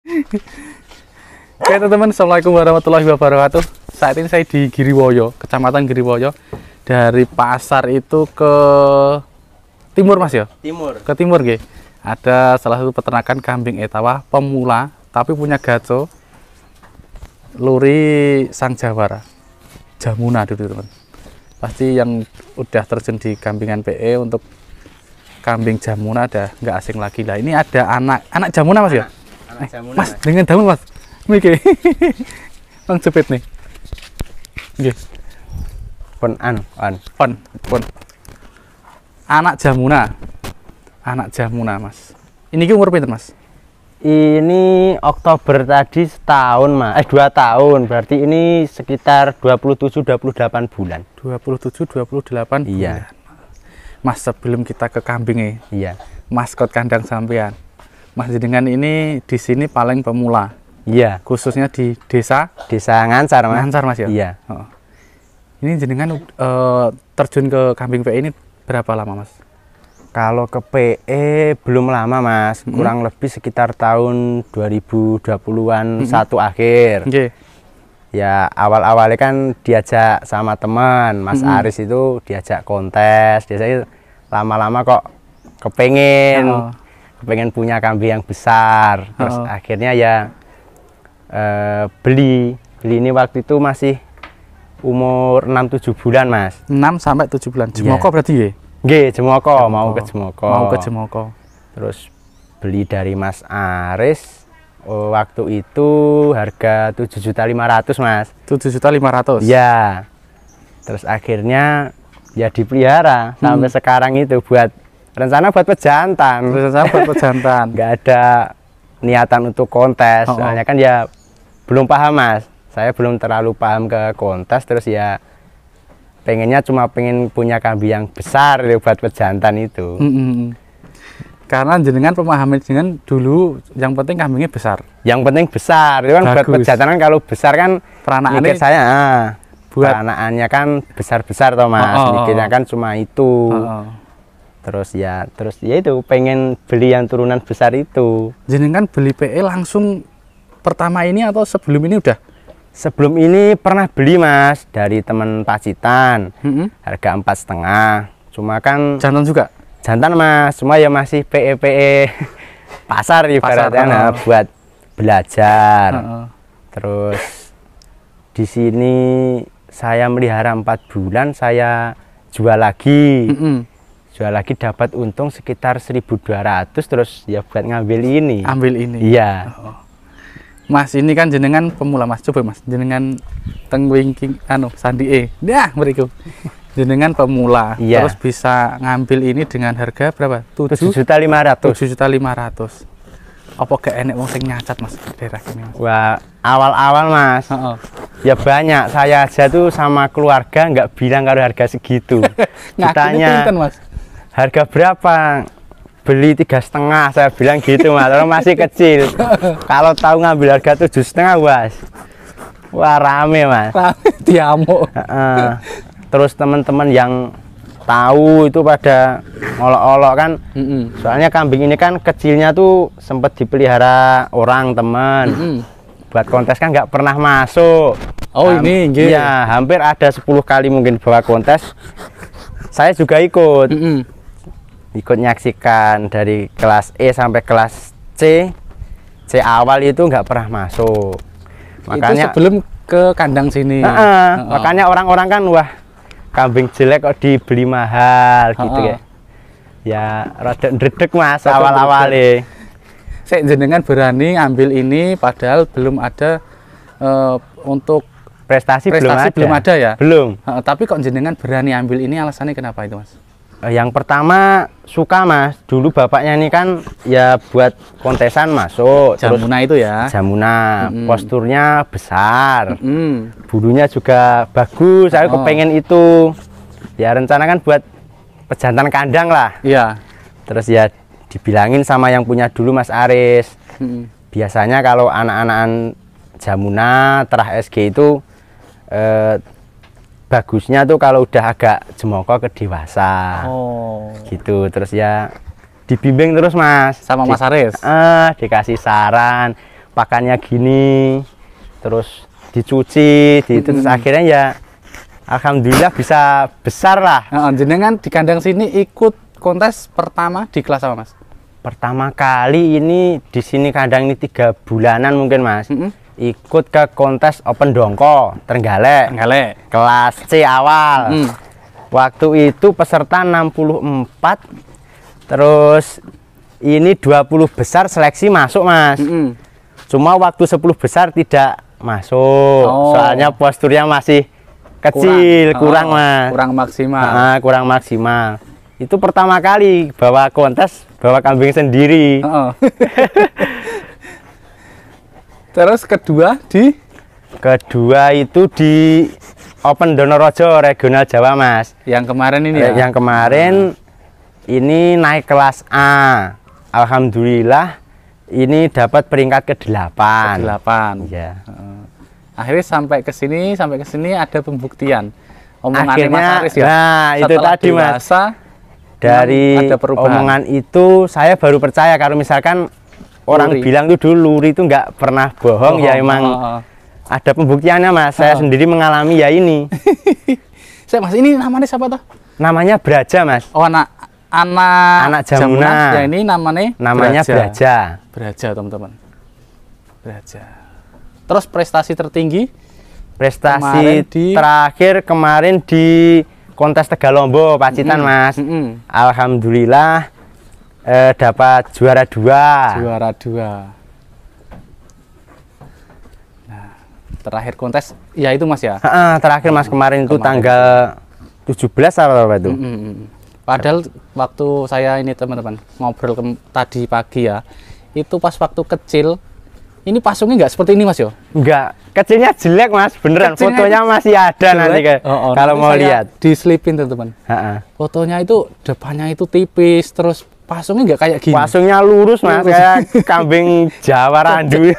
Oke teman-teman, assalamualaikum warahmatullahi wabarakatuh. Saat ini saya di Giriwoyo, kecamatan Giriwoyo. Dari pasar itu ke timur mas ya? Timur. Ke timur ya. Ada salah satu peternakan kambing etawa pemula, tapi punya gaco Luri Sang Jawara Jamuna dulu teman. Pasti yang udah terjun di kambingan PE untuk kambing Jamuna ada nggak asing lagi lah. Ini ada anak Jamuna mas ya? Anak Jamuna, mas dengan daun mas. Oke, bang cepet nih. Oke. Pon. Anak Jamuna mas. Ini umur pinter mas? Ini Oktober tadi setahun mas, 2 tahun. Berarti ini sekitar 27-28 bulan. 27-28 iya. Bulan. Mas, sebelum kita ke kambingnya, Iya. maskot kandang sampean, mas jenengan ini di sini paling pemula. Iya. Khususnya di desa Ngancar mas. Ngancar mas ya. Iya. Oh. Ini jenengan terjun ke kambing PE ini berapa lama mas? Kalau ke PE belum lama mas, kurang lebih sekitar tahun 2020-an satu akhir. Okay. Ya awal-awalnya kan diajak sama teman, Mas Aris itu diajak kontes. Biasanya lama-lama kok kepengen punya kambing yang besar. Terus akhirnya ya beli ini waktu itu masih umur 6-7 bulan mas. 6-7 bulan. Jemoko berarti ya? Nggih, Jemoko, mau ke Jemoko. Terus beli dari Mas Aris. Waktu itu harga 7.500.000 mas. 7.500.000. Ya. Terus akhirnya ya dipelihara sampai sekarang itu buat rencana buat pejantan. Nggak ada niatan untuk kontes. Soalnya kan ya belum paham mas. Saya belum terlalu paham ke kontes. Terus ya pengennya cuma pengen punya kambing yang besar ya, buat pejantan itu. Karena jenengan pemahaman jenengan dulu yang penting kambingnya besar. Yang penting besar, itu kan buat pejantanan. Kalau besar kan peranaannya saya buat peranaannya kan besar-besar toh mas. Mikirnya kan cuma itu. Terus ya itu pengen beli yang turunan besar itu. Jenengan beli PE langsung pertama ini atau sebelum ini udah? Sebelum ini pernah beli mas dari teman Pacitan. Harga 4,5. Cuma kan jantan juga? Jantan mas, cuma ya masih PE pasar ibaratnya buat belajar. Terus di sini saya melihara 4 bulan, saya jual lagi. Jual lagi dapat untung sekitar 1.200, terus ya buat ngambil ini. Ambil ini? Iya. Mas, ini kan jenengan pemula mas, coba mas, jenengan tengwingking sandi nah beriku. Jenengan pemula, terus bisa ngambil ini dengan harga berapa? 7.500.000. 7.500.000. Apa gak enek wong sing nyacat mas daerah ini mas? Wah, awal-awal mas, ya banyak. Saya aja tuh sama keluarga nggak bilang kalau harga segitu. Ditanya mas, harga berapa? Beli 3,5, saya bilang gitu mas. Orang masih kecil. Kalau tahu ngambil harga 7,5 mas, wah rame mas. Rame diamuk. Terus teman-teman yang tahu itu pada ngolok-olok kan. Soalnya kambing ini kan kecilnya tuh sempat dipelihara orang teman. Buat kontes kan nggak pernah masuk. Ini ya hampir ada 10 kali mungkin bawa kontes. Saya juga ikut. Ikut nyaksikan dari kelas E sampai kelas C awal itu nggak pernah masuk. Makanya itu sebelum ke kandang sini. Makanya orang-orang kan wah kambing jelek kok dibeli mahal gitu ya. Ya rada ndredeg mas awal-awalnya. Saya jenengan berani ngambil ini padahal belum ada untuk prestasi belum ada ya. Belum. Tapi kok jenengan berani ambil ini, alasannya kenapa itu mas? Yang pertama suka mas. Dulu bapaknya ini kan ya buat kontesan masuk. Jamuna itu ya. Jamuna. Posturnya besar. Bulunya juga bagus. Saya kepengen itu. Ya rencana kan buat pejantan kandang lah. Iya. Terus ya dibilangin sama yang punya dulu Mas Aris. Biasanya kalau anak-anak Jamuna terah SG itu bagusnya tuh kalau udah agak jemoko ke dewasa. Gitu. Terus ya dibimbing terus mas sama Mas Aris. Dikasih saran pakannya gini, terus dicuci, terus akhirnya ya alhamdulillah bisa besar lah. Jenengan di kandang sini ikut kontes pertama di kelas apa, Mas? Pertama kali ini di sini kandang ini 3 bulanan mungkin, Mas. Ikut ke kontes Open Dongko Trenggalek. Kelas C awal. Waktu itu peserta 64. Terus ini 20 besar seleksi masuk, Mas. Cuma waktu 10 besar tidak masuk. Soalnya posturnya masih kecil, kurang Mas. Kurang maksimal. Itu pertama kali bawa kontes, bawa kambing sendiri. Terus kedua itu di Open Donorojo Regional Jawa, Mas. Yang kemarin ini ya? Yang kemarin ini naik kelas A. Alhamdulillah ini dapat peringkat ke-8. Ya. Akhirnya sampai ke sini ada pembuktian. Omongannya Mas Aris ya. Nah, itu tadi Mas. Dari omongan itu saya baru percaya kalau misalkan orang bilang itu dulu Luri itu nggak pernah bohong, ya emang ada pembuktiannya, Mas. Saya sendiri mengalami ya ini. Mas, ini namanya siapa tuh? Namanya Braja, Mas. Anak Jamuna. Ya ini namanya Braja. Braja, teman-teman. Braja. Terus prestasi tertinggi? Prestasi terakhir kemarin di kontes Tegalombo Pacitan, Mas. Alhamdulillah dapat juara 2. Nah, terakhir kontes ya itu, Mas ya? Terakhir, Mas, kemarin itu tanggal 17 apa itu? Padahal waktu saya ini teman-teman ngobrol tadi pagi ya, itu pas waktu kecil ini pasungnya nggak seperti ini, Mas yo? Enggak, kecilnya jelek, Mas, beneran. Fotonya masih ada nanti kalau mau lihat. Diselipin, teman-teman. Fotonya itu depannya itu tipis, terus pasungnya nggak kayak gini. Pasungnya lurus, Mas, kayak kambing Jawa randu.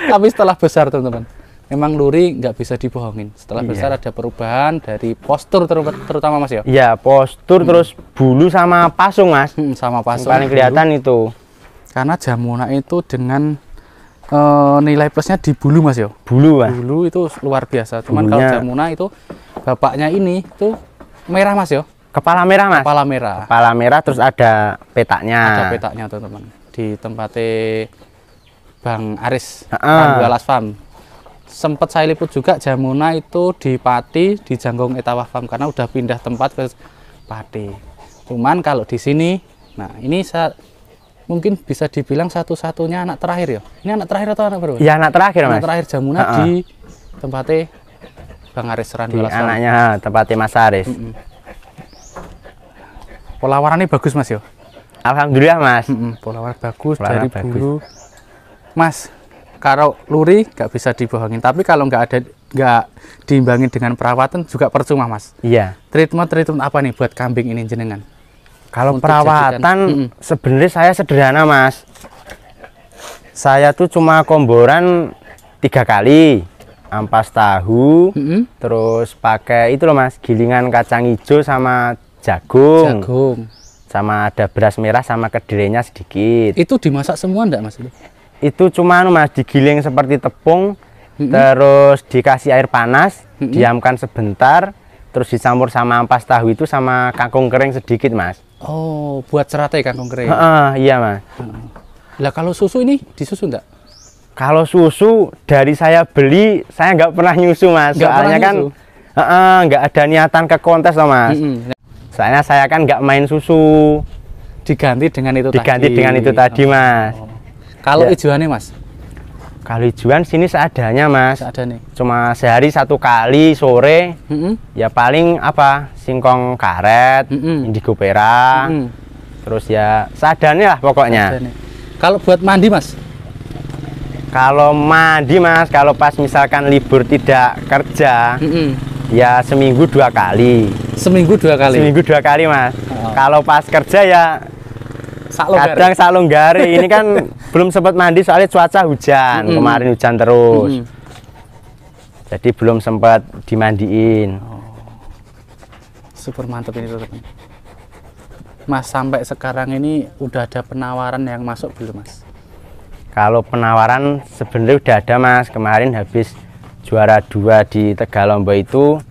Tapi setelah besar, teman-teman, memang Luri nggak bisa dibohongin. Setelah besar ada perubahan dari postur terutama, Mas ya? Iya, postur terus bulu sama pasung, Mas. Sama pasung. Paling kelihatan itu. Karena Jamuna itu dengan nilai plusnya di bulu, Mas ya? Bulu, Mas. Bulu itu luar biasa. Cuman kalau Jamuna itu bapaknya ini tuh merah, Mas ya? Kepala merah, Mas. Kepala merah terus ada petaknya. Ada petaknya, teman-teman. Di tempatnya Bang Aris, Randualas Farm. Sempat saya liput juga Jamuna itu di Pati, di Janggong Etawa Farm, karena udah pindah tempat ke Pati. Cuman kalau di sini, nah ini mungkin bisa dibilang satu-satunya anak terakhir ya. Ini anak terakhir atau anak baru? Ya, anak terakhir, Mas. Anak terakhir Jamuna di tempatnya Bang Aris Randualas Farm. Anaknya tempatnya Mas Aris. Polawarannya bagus, Mas ya? Alhamdulillah, Mas. Polawaran bagus dari bulu. Mas, kalau Luri nggak bisa dibohongin, tapi kalau nggak diimbangin dengan perawatan juga percuma, Mas. Iya. Treatment apa nih buat kambing ini jenengan? Kalau perawatan sebenarnya saya sederhana, Mas. Saya tuh cuma komboran 3 kali, ampas tahu, terus pakai itu loh, Mas, gilingan kacang hijau sama jagung. Sama ada beras merah sama kedelainya sedikit. Itu dimasak semua enggak, Mas? Itu cuma, Mas, digiling seperti tepung, terus dikasih air panas, diamkan sebentar, terus dicampur sama ampas tahu itu sama kangkung kering sedikit, Mas. Oh, buat serate kangkung kering. Iya, Mas. Lah kalau susu ini disusu enggak? Kalau susu dari saya beli, saya nggak pernah nyusu, Mas. Soalnya kan nggak ada niatan ke kontes loh, Mas. Soalnya saya kan nggak main susu. Diganti dengan itu tadi, Mas. Kalau hijauannya, Mas? Kalau hijauan sini seadanya, Mas. Seadanya. Cuma sehari 1 kali sore. Ya paling apa? Singkong karet, indigo pera. Terus ya seadanya lah pokoknya. Kalau buat mandi, Mas? Kalau mandi, Mas, kalau pas misalkan libur tidak kerja, ya seminggu 2 kali. Seminggu 2 kali? Seminggu 2 kali, Mas. Kalau pas kerja ya kadang salonggare. Ini kan belum sempat mandi soalnya cuaca hujan. Kemarin hujan terus. Jadi belum sempat dimandiin. Super mantap ini, teman-teman. Mas, sampai sekarang ini udah ada penawaran yang masuk belum, Mas? Kalau penawaran sebenarnya udah ada Mas. Kemarin habis juara 2 di Tegalombo itu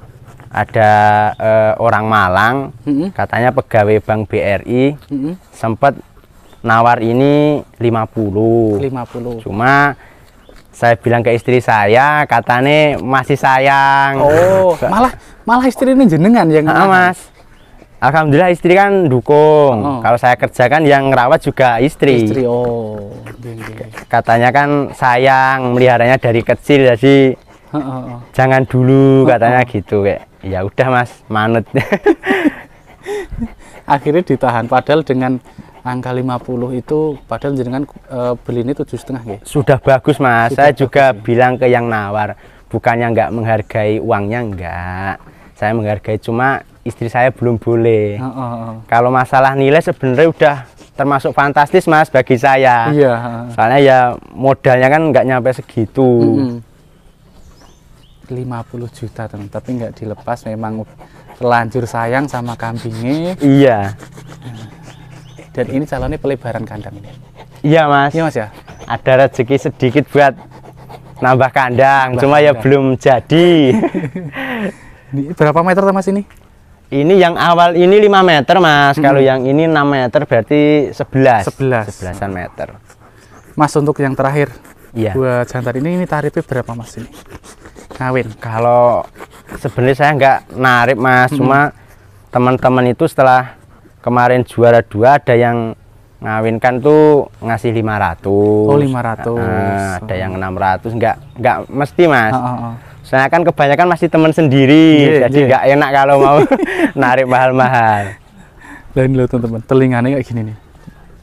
ada orang Malang, katanya pegawai Bank BRI, sempat nawar ini 50. Cuma saya bilang ke istri saya, katanya masih sayang. Oh, malah istri ini jenengan yang Mas. Alhamdulillah istri kan dukung. Kalau saya kerjakan yang ngerawat juga istri. Oh. Katanya kan sayang, meliharanya dari kecil, jadi jangan dulu katanya gitu kayak. Ya udah Mas, manut. Akhirnya ditahan, padahal dengan angka 50 itu padahal jenengan beli ini 7,5 ya? Sudah bagus Mas. Saya juga bilang ke yang nawar, bukannya nggak menghargai uangnya, enggak. Saya menghargai, cuma istri saya belum boleh. Kalau masalah nilai sebenarnya udah termasuk fantastis Mas bagi saya. Iya. Soalnya ya modalnya kan nggak nyampe segitu. 50 juta teman, tapi nggak dilepas, memang terlanjur sayang sama kambingnya. Iya. Dan ini calonnya pelebaran kandang ini. Iya Mas. Iya Mas ya. Ada rezeki sedikit buat nambah kandang, cuma ya belum jadi. Ini berapa meter Mas ini? Ini yang awal ini 5 meter Mas. Kalau yang ini 6 meter berarti 11-an meter. Mas, untuk yang terakhir, iya, buat jantan ini tarifnya berapa Mas ini? Ngawin. Kalau sebenarnya saya nggak narik Mas, cuma teman-teman itu setelah kemarin juara 2 ada yang ngawinkan tuh ngasih 500. Oh 500. Ada yang 600, nggak mesti Mas. Saya kan kebanyakan masih teman sendiri, jadi nggak enak kalau mau narik mahal-mahal. Lain loh teman-teman, telinganya kayak gini nih,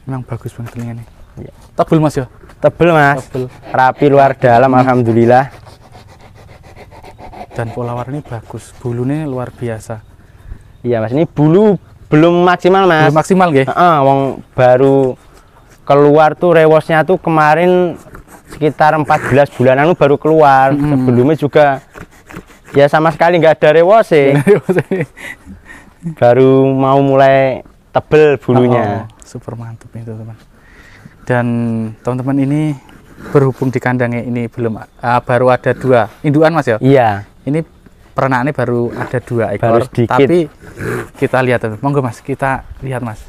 memang bagus banget telinganya. Tebel Mas ya? Tebel Mas, rapi luar dalam, alhamdulillah. Dan pola warnanya bagus, bulunya luar biasa. Iya Mas, ini bulu belum maksimal Mas. Belum maksimal nggih? Wong baru keluar tuh rewosnya tuh kemarin sekitar 14 bulanan baru keluar. Sebelumnya juga ya sama sekali nggak ada rewose. Baru mau mulai tebel bulunya. Super mantap itu teman. Dan teman-teman ini berhubung di kandangnya ini belum baru ada 2 indukan Mas ya? Iya. Ini peranaknya baru ada 2 ekor. Tapi kita lihat teman. Monggo Mas, kita lihat Mas.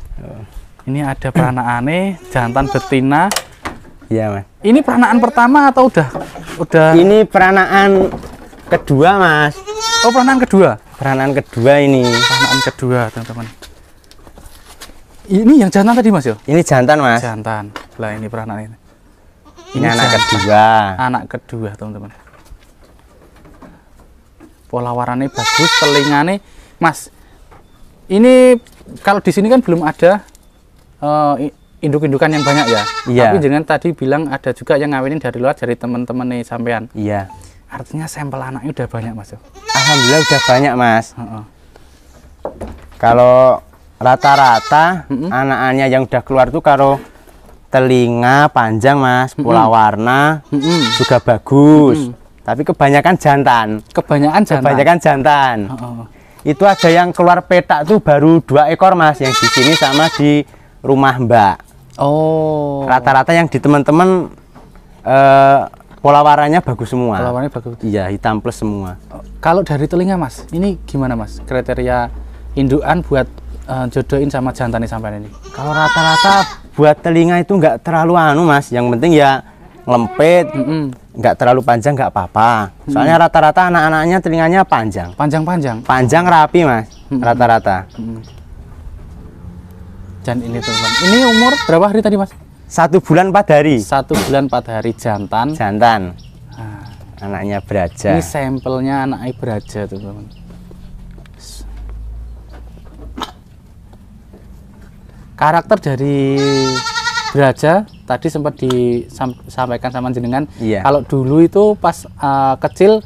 Ini ada peranakannya jantan betina. Iya Mas. Ini peranakan pertama atau udah? Ini peranakan kedua Mas. Oh peranakan kedua. Peranakan kedua ini. Peranakan kedua teman-teman. Ini yang jantan tadi Mas ya? Ini jantan Mas. Jantan. Lah ini peranakan ini. Ini anak kedua. Anak kedua teman-teman. Pola warnanya bagus, telinganya Mas. Ini kalau di sini kan belum ada induk-indukan yang banyak ya. Iya. Tapi jangan tadi bilang ada juga yang ngawinin dari luar, dari teman-teman nih sampean. Iya. Artinya sampel anaknya udah banyak Mas. Alhamdulillah udah banyak Mas. Kalau rata-rata anak-anaknya yang udah keluar tuh kalau telinga panjang Mas, pola warna juga bagus. Tapi kebanyakan jantan. Kebanyakan jantan. Itu ada yang keluar petak tuh baru 2 ekor Mas, yang di sini sama di rumah Mbak. Oh. Rata-rata yang di teman-teman pola warnanya bagus semua. Pola warnanya bagus. Iya, hitam plus semua. Kalau dari telinga Mas, ini gimana Mas? Kriteria indukan buat jodohin sama jantannya sampai ini? Kalau rata-rata buat telinga itu nggak terlalu Mas. Yang penting ya ngelempet, nggak terlalu panjang nggak apa-apa. Soalnya rata-rata anak-anaknya telinganya panjang. Panjang rapi Mas, rata-rata. Dan ini teman-teman, ini umur berapa hari tadi Mas? 1 bulan 4 hari. 1 bulan 4 hari jantan. Nah, anaknya Braja. Ini sampelnya anaknya Braja teman-teman. Karakter dari Braja tadi sempat disampaikan sama jenengan. Iya. Kalau dulu itu pas kecil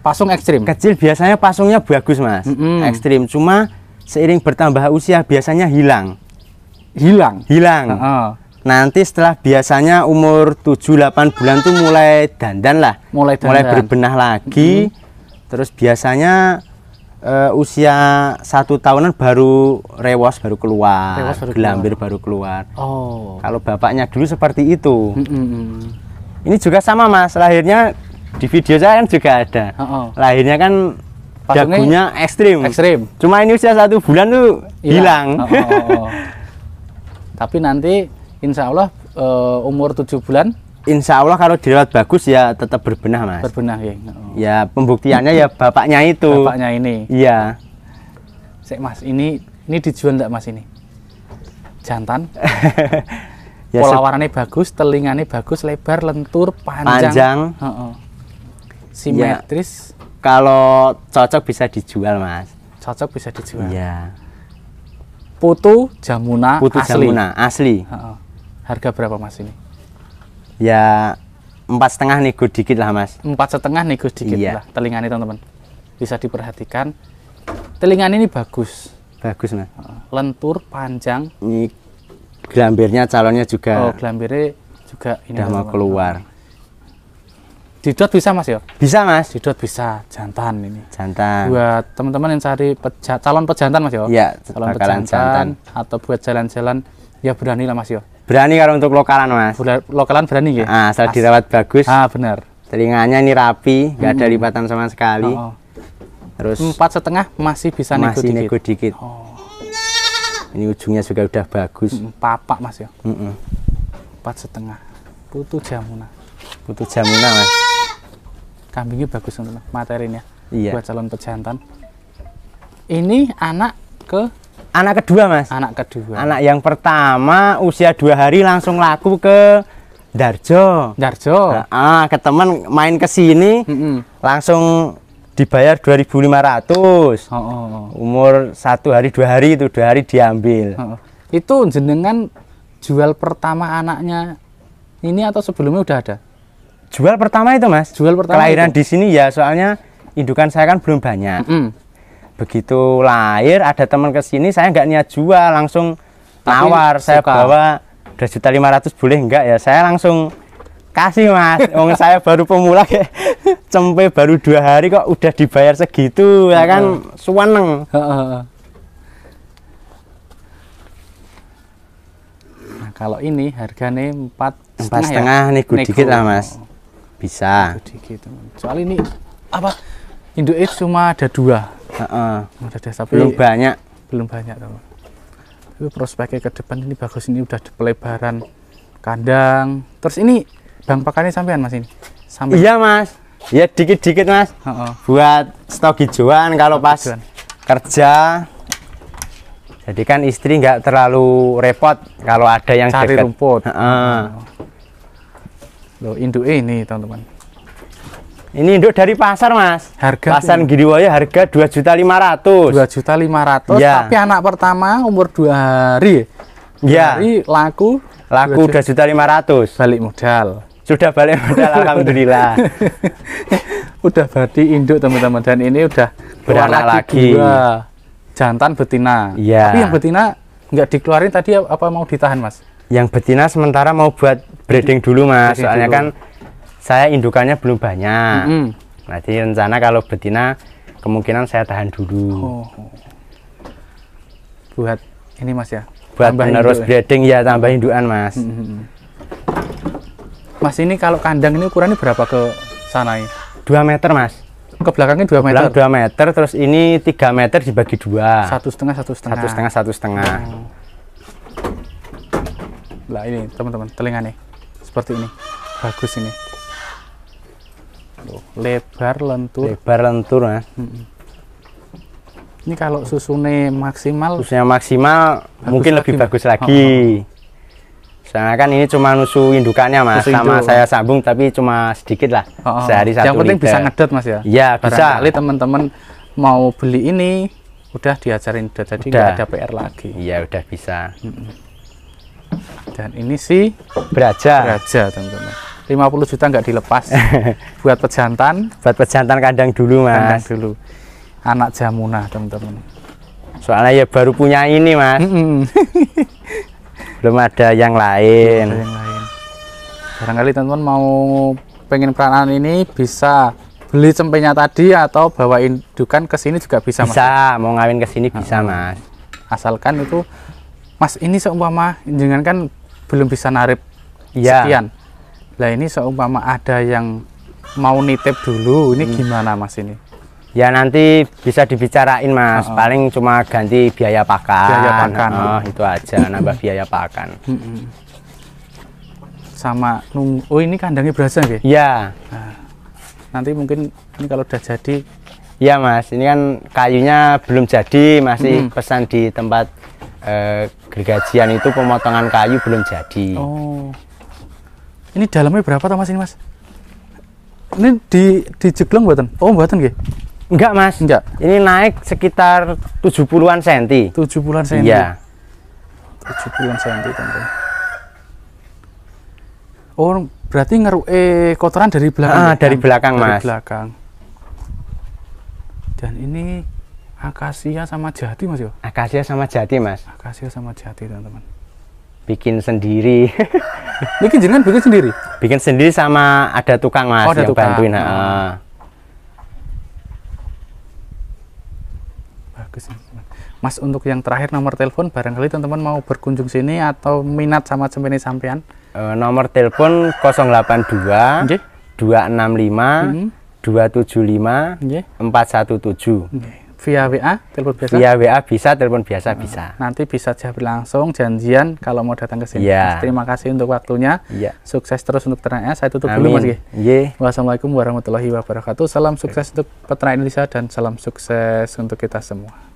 pasung ekstrim. Kecil biasanya pasungnya bagus Mas, ekstrim. Cuma seiring bertambah usia biasanya hilang. Nanti setelah biasanya umur 7-8 bulan tuh mulai dandan lah, mulai berbenah lagi. Terus biasanya Usia 1 tahunan baru rewos baru keluar, Rewos baru gelambir baru keluar. Oh. Kalau bapaknya dulu seperti itu. Ini juga sama Mas, lahirnya di video saya kan juga ada. Lahirnya kan dagunya ekstrim. Cuma ini usia 1 bulan tuh hilang. Tapi nanti insya Allah umur 7 bulan. Insya Allah kalau dirawat bagus ya tetap berbenah Mas. Berbenah ya. Ya pembuktiannya ya bapaknya itu. Bapaknya ini. Iya. Sek Mas, ini dijual enggak Mas ini? Jantan. Ya, pola warnanya bagus, telinganya bagus, lebar, lentur, panjang. Simetris. Ya, kalau cocok bisa dijual Mas. Cocok bisa dijual. Iya. Putu Jamuna Putu asli. Jamuna asli. Harga berapa Mas ini? Ya 4,5 nego dikit lah Mas. 4,5 nego dikit iya. lah. Telinganya teman-teman bisa diperhatikan. Telinganya ini bagus. Bagus Mas. Lentur, panjang. Ini gelambirnya calonnya juga. Oh, gelambirnya juga ini udah mau keluar. Didot bisa Mas ya? Bisa Mas. Didot bisa, jantan ini. Jantan. Buat teman-teman yang cari calon pejantan Mas ya? Iya, calon pejantan atau buat jalan-jalan ya berani lah Mas ya. Berani kalau untuk lokalan Mas. Lokalan berani ya? Asal dirawat bagus. Benar. Telinganya ini rapi, nggak ada lipatan sama sekali. Terus 4,5 masih bisa nego dikit. Ini ujungnya juga udah bagus. Papak Mas ya. 4,5. Putu Jamuna. Putu Jamuna Mas. Kambingnya bagus teman-teman, materinya. Iya. Buat calon pejantan. Ini anak kedua Mas. Anak kedua. Anak yang pertama usia 2 hari langsung laku ke Darjo. Ke teman main ke sini langsung dibayar 2.500. Umur 1 hari 2 hari itu 2 hari diambil. Itu jenengan jual pertama anaknya ini atau sebelumnya udah ada? Jual pertama itu Mas. Jual pertama. Kelahiran di sini ya, soalnya indukan saya kan belum banyak. Begitu lahir ada teman ke sini, saya nggak niat jual, langsung nawar. Saya bawa 2.500.000 boleh enggak ya? Saya langsung kasih Mas. Wong saya baru pemula kayak cempe baru 2 hari kok udah dibayar segitu, ya kan suweneng. Nah, kalau ini harganya 4,5 nego dikit lah Mas. Bisa. Soal ini apa? Induknya cuma ada 2. Tapi belum banyak teman. Tapi prospeknya ke depan ini bagus, ini udah pelebaran kandang. Terus ini bang pakannya sampean Mas ini? Iya Mas. Ya dikit-dikit Mas. Buat stok hijauan kalau pas kerja. Jadi kan istri nggak terlalu repot kalau ada yang cari deket rumput. Loh, induk ini teman-teman. Ini induk dari pasar Mas. Harga pasar Giriwaya harga 2.500.000. 2.500.000. Ya. Tapi anak pertama umur 2 hari. Ya. Hari laku 2.500.000. Balik modal. Sudah balik modal alhamdulillah. Udah berarti induk teman-teman, dan ini udah beranak lagi. 2 jantan betina. Ya. Tapi yang betina nggak dikeluarin tadi, apa mau ditahan Mas? Yang betina sementara mau buat breeding dulu Mas. Soalnya kan saya indukannya belum banyak. Nanti rencana kalau betina kemungkinan saya tahan dulu. Buat ini Mas ya? Buat menerus breeding ya, tambah indukan Mas. Mas ini kalau kandang ini ukurannya berapa ke sana? 2 meter Mas. Ke belakangnya 2 meter? 2 meter, terus ini 3 meter dibagi 2. 1,5, 1,5. Lah ini teman-teman, telinganya seperti ini, bagus ini. Lebar lentur Mas. Ini kalau susunya maksimal mungkin lebih bagus lagi. Soalnya kan ini cuma nusu indukannya Mas, sama saya sambung tapi cuma sedikit lah, sehari 1 liter. Yang penting bisa ngedot Mas ya? Iya bisa. Barangkali teman-teman mau beli ini udah diajarin, jadi nggak ada PR lagi. Iya udah bisa. Dan ini sih beraja teman-teman, 50 juta nggak dilepas. Buat pejantan kandang dulu Mas. Anak Jamuna teman-teman, soalnya ya baru punya ini Mas. Belum ada yang lain. Barangkali teman-teman mau pengen peranan ini bisa beli cempenya tadi atau bawa indukan ke sini juga bisa, Mas? Bisa, mau ngawin ke sini bisa, Mas. Asalkan itu, Mas, ini seumpama jangan kan belum bisa narip Iya. sekian. Lah ini seumpama ada yang mau nitip dulu, ini gimana, Mas, ini? Ya nanti bisa dibicarain, Mas. Paling cuma ganti biaya pakan. Biaya pakan. Itu aja, nambah biaya pakan. Sama oh ini kandangnya berasa nggih? Iya. Nah, nanti mungkin ini kalau udah jadi. Iya, Mas. Ini kan kayunya belum jadi, masih pesan di tempat gergajian itu pemotongan kayu belum jadi. Oh. Ini dalamnya berapa toh, Mas, ini, Mas? Ini dijeglong mboten? Oh, mboten nggih. Enggak, Mas. Enggak. Ini naik sekitar 70-an senti. 70-an senti. Iya. 70-an senti, teman-teman. Oh, berarti kotoran dari belakang. Dari belakang, Mas. Dari belakang. Dan ini akasia sama jati, Mas, yo. Akasia sama jati, Mas. Akasia sama jati, teman-teman. Bikin sendiri. Bikin jenengan bikin sendiri? Bikin sendiri sama ada tukang, Mas, ada yang tukang. bantuin. Bagus, teman-teman. Mas, untuk yang terakhir nomor telepon barangkali teman-teman mau berkunjung sini atau minat sama cempene sampean. Nomor telepon 082 Nggih. 265 275 Nggih. 417. Via WA, telepon biasa. Via WA bisa, telepon biasa bisa. Nanti bisa jawab langsung janjian kalau mau datang ke sini. Iya. Mas, terima kasih untuk waktunya. Iya. Sukses terus untuk ternaknya. Saya tutup dulu, Mas. Nggih. Wassalamualaikum warahmatullahi wabarakatuh. Salam sukses untuk peternak Indonesia dan salam sukses untuk kita semua.